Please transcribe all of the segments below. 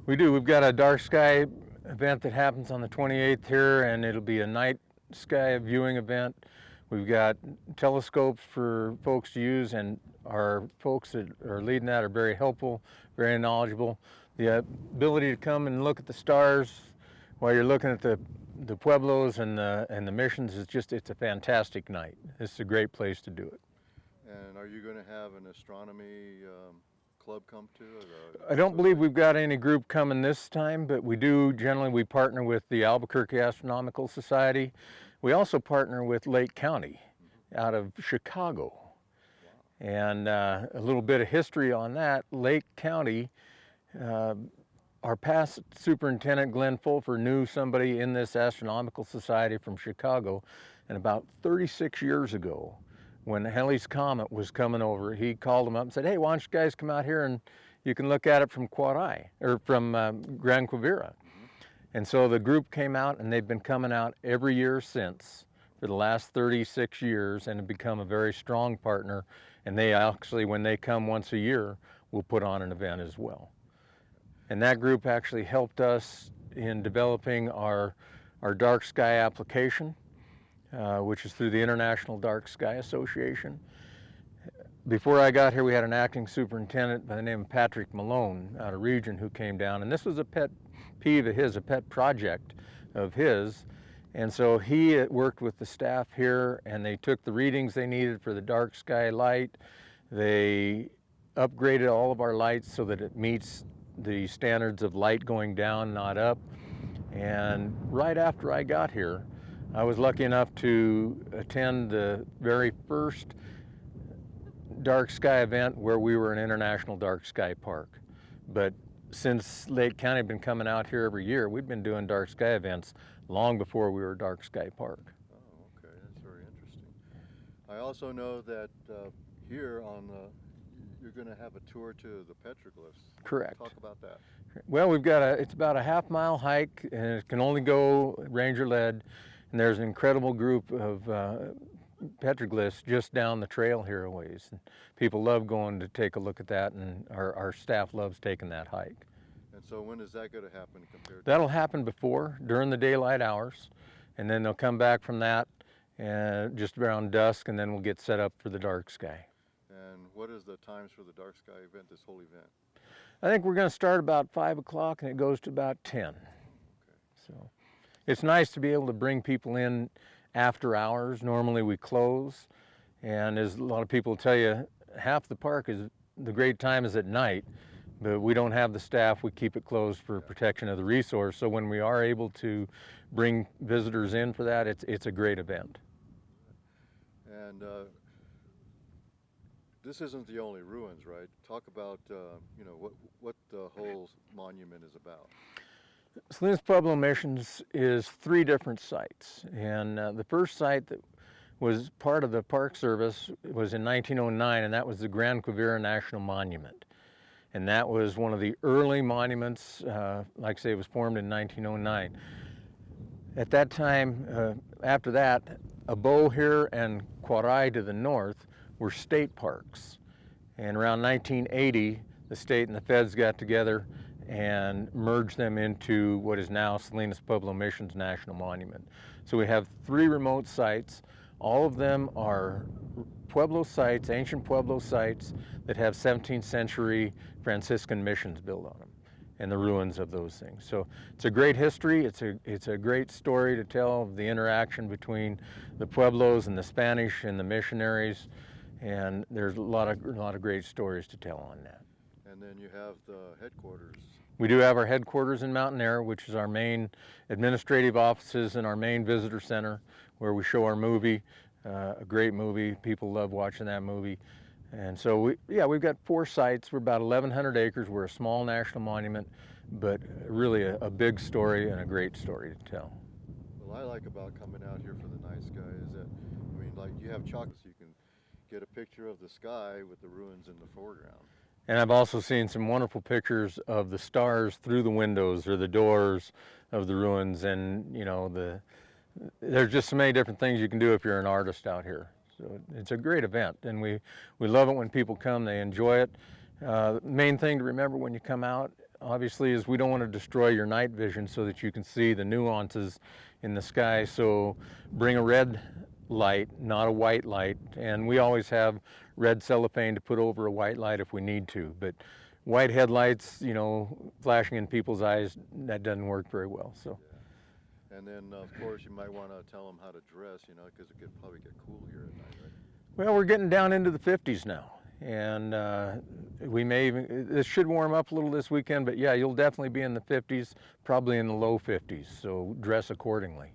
We do. We've got a dark sky event that happens on the 28th here, and it'll be a night sky viewing event. We've got telescopes for folks to use, and our folks that are leading that are very helpful, very knowledgeable. The ability to come and look at the stars while you're looking at the Pueblos and the missions is just, it's a fantastic night. It's a great place to do it. And are you going to have an astronomy club come to it? I don't believe we've got any group coming this time, but we do generally, we partner with the Albuquerque Astronomical Society. We also partner with Lake County out of Chicago. Wow. And a little bit of history on that, Lake County, our past superintendent, Glenn Fulfer, knew somebody in this astronomical society from Chicago, and about 36 years ago, when Halley's Comet was coming over, he called him up and said, hey, why don't you guys come out here and you can look at it from Quarai, or from Gran Quivira. And so the group came out, and they've been coming out every year since for the last 36 years, and have become a very strong partner. And they actually, when they come once a year, will put on an event as well. And that group actually helped us in developing our dark sky application, which is through the International Dark Sky Association. Before I got here, we had an acting superintendent by the name of Patrick Malone out of Region who came down, and this was a pet peeve of his, a pet project of his. And so he worked with the staff here, and they took the readings they needed for the dark sky light. They upgraded all of our lights so that it meets the standards of light going down, not up. And right after I got here, I was lucky enough to attend the very first dark sky event where we were an international dark sky park. But since Lake County had been coming out here every year, we've been doing dark sky events long before we were dark sky park. Oh, okay, that's very interesting. I also know that here on the, you're going to have a tour to the petroglyphs. Correct. Talk about that. Well, we've got it's about a half-mile hike, and it can only go ranger-led, and there's an incredible group of petroglyphs just down the trail here a ways. And people love going to take a look at that, and our staff loves taking that hike. And so when is that going to happen compared to? That'll happen during the daylight hours, and then they'll come back from that just around dusk, and then we'll get set up for the dark sky. And what is the times for the dark sky event, this whole event? I think we're going to start about 5 o'clock, and it goes to about 10. Okay. So it's nice to be able to bring people in after hours. Normally we close, and as a lot of people tell you, half the park is, the great time is at night, but we don't have the staff. We keep it closed for protection of the resource. So when we are able to bring visitors in for that, it's a great event. And this isn't the only ruins, right? Talk about you know, what the whole monument is about. Salinas Pueblo Missions is 3 different sites, and the first site that was part of the Park Service was in 1909, and that was the Gran Quivira National Monument. And that was one of the early monuments, like I say, it was formed in 1909. At that time, after that, Ábo here and Quarai to the north were state parks. And around 1980, the state and the feds got together and merged them into what is now Salinas Pueblo Missions National Monument. So we have 3 remote sites. All of them are Pueblo sites, ancient Pueblo sites that have 17th century Franciscan missions built on them and the ruins of those things. So it's a great history. It's a great story to tell of the interaction between the Pueblos and the Spanish and the missionaries, and there's a lot of great stories to tell on that. And then you have the headquarters. We do have our headquarters in Mountainair, which is our main administrative offices and our main visitor center, where we show our movie, a great movie. People love watching that movie. And so we've got 4 sites. We're about 1,100 acres. We're a small national monument, but really a big story and a great story to tell. What I like about coming out here for the night sky is that, I mean, like you have chocolates, you can get a picture of the sky with the ruins in the foreground. And I've also seen some wonderful pictures of the stars through the windows or the doors of the ruins, and you know, there's just so many different things you can do if you're an artist out here. So it's a great event, and we love it when people come. They enjoy it. Main thing to remember when you come out, obviously is we don't want to destroy your night vision so that you can see the nuances in the sky. So bring a red light, not a white light. And we always have red cellophane to put over a white light if we need to. But white headlights, you know, flashing in people's eyes, that doesn't work very well. So. Yeah. And then, of course, you might want to tell them how to dress, you know, because it could probably get cool here at night, right? Well, we're getting down into the 50s now. And we may even, this should warm up a little this weekend, but yeah, you'll definitely be in the 50s, probably in the low 50s, so dress accordingly.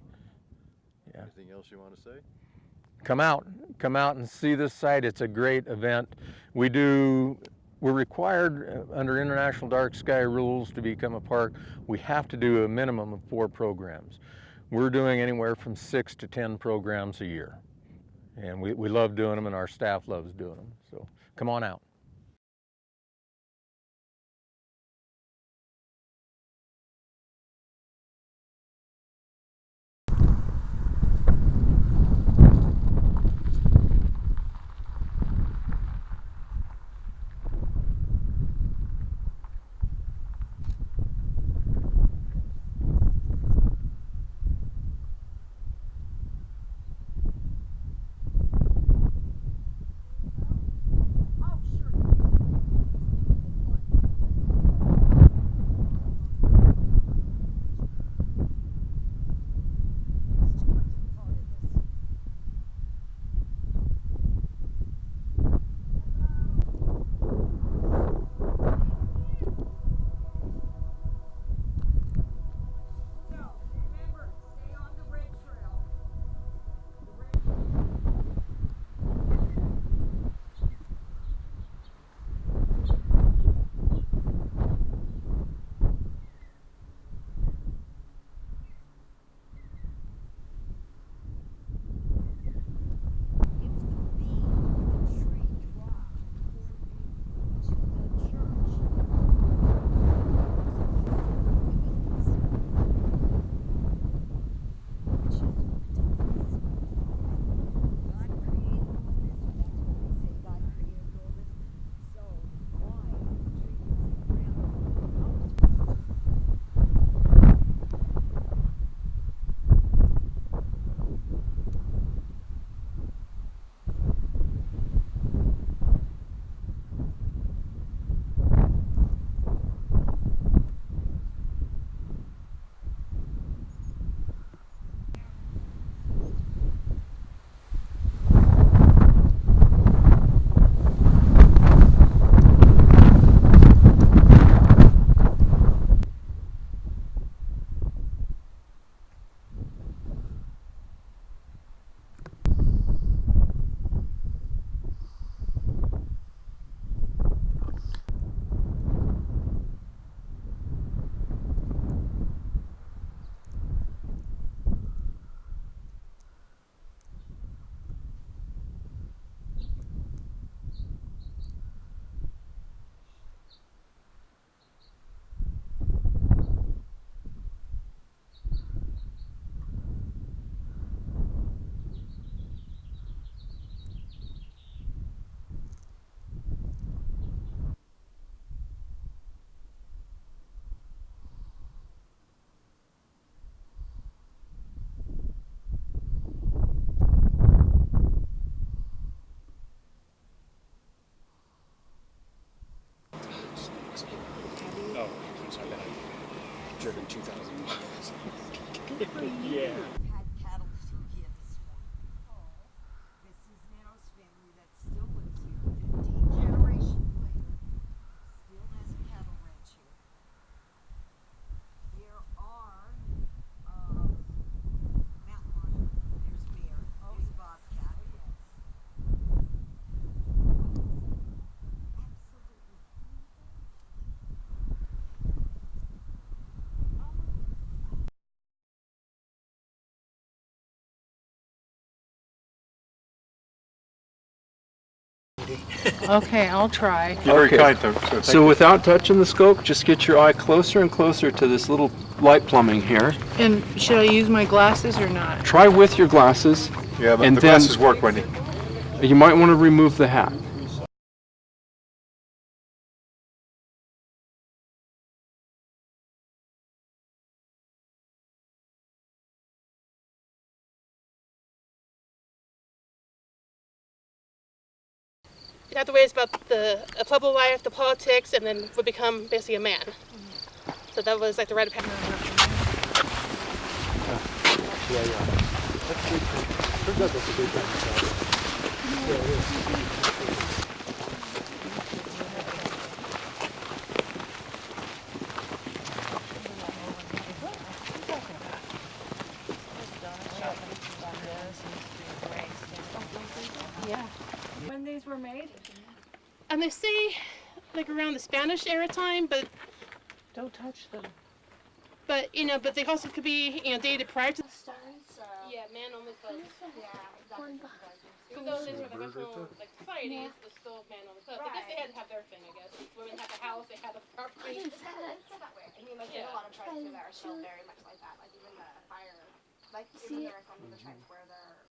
Yeah. Anything else you want to say? Come out and see this site. It's a great event. We're required under International Dark Sky rules to become a park. We have to do a minimum of 4 programs. We're doing anywhere from 6 to 10 programs a year. And we love doing them, and our staff loves doing them. So come on out. Oh, I'm sorry, that I've driven 2,000 miles. Good for you. Yeah. Had cattle through here this morning. This is Narrow's family that still lives here, 15 generations later. Still has a cattle ranch here. There are mountain lion, there's bear, there's bobcat. Absolutely. Okay, I'll try. You're very Okay. kind, though. So thank So you. without touching the scope, just get your eye closer and closer to this little light plumbing here. And should I use my glasses or not? Try with your glasses. Yeah, but and the then- glasses work, Wendy. You might want to remove the hat. have to worry about the Pueblo life, the politics, and then would become basically a man. So that was like the rite of passage. When these were made? And they say like around the Spanish era time, but Don't touch them. but they also could be dated prior to. Stones? Yeah, man only clubs. Yeah, exactly. Even though these were the original societies, it was still man only clubs. I guess they had to have their thing. I guess women had the house, they had the property. It's still that way. I mean, like, there's a lot of tribes here that are still very much like that. Like, even the fire, like, even there are some of the tribes where they're.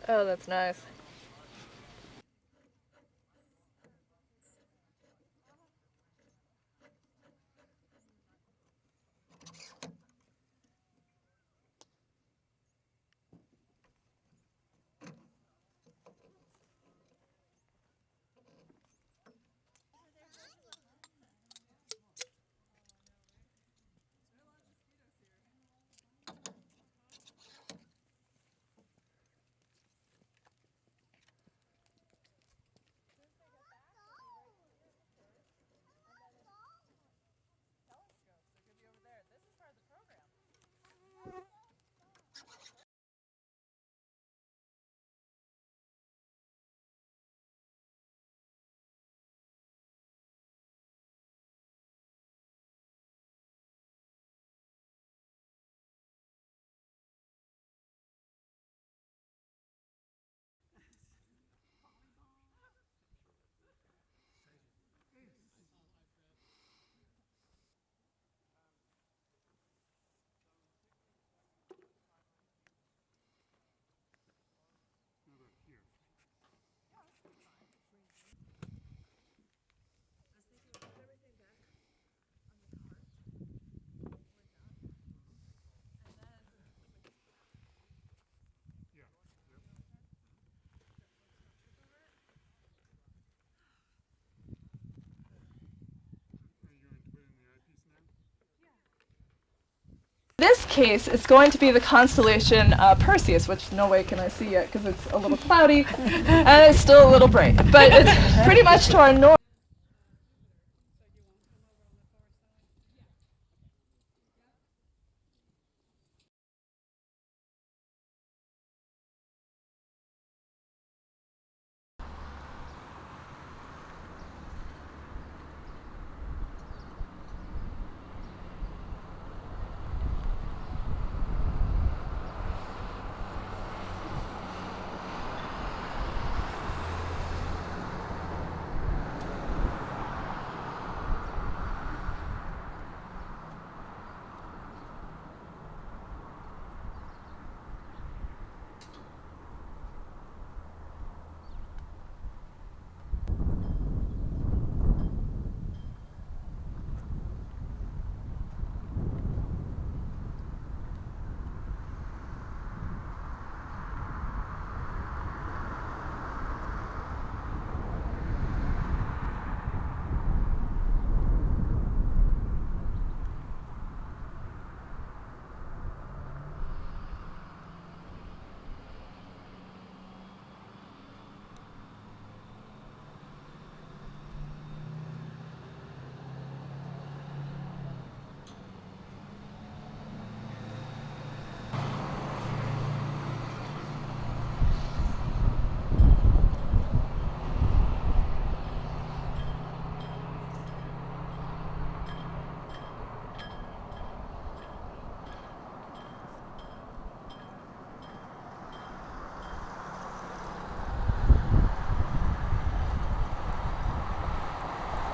Oh, that's nice. This case, it's going to be the constellation Perseus, which no way can I see yet because it's a little cloudy and it's still a little bright. But it's pretty much to our north.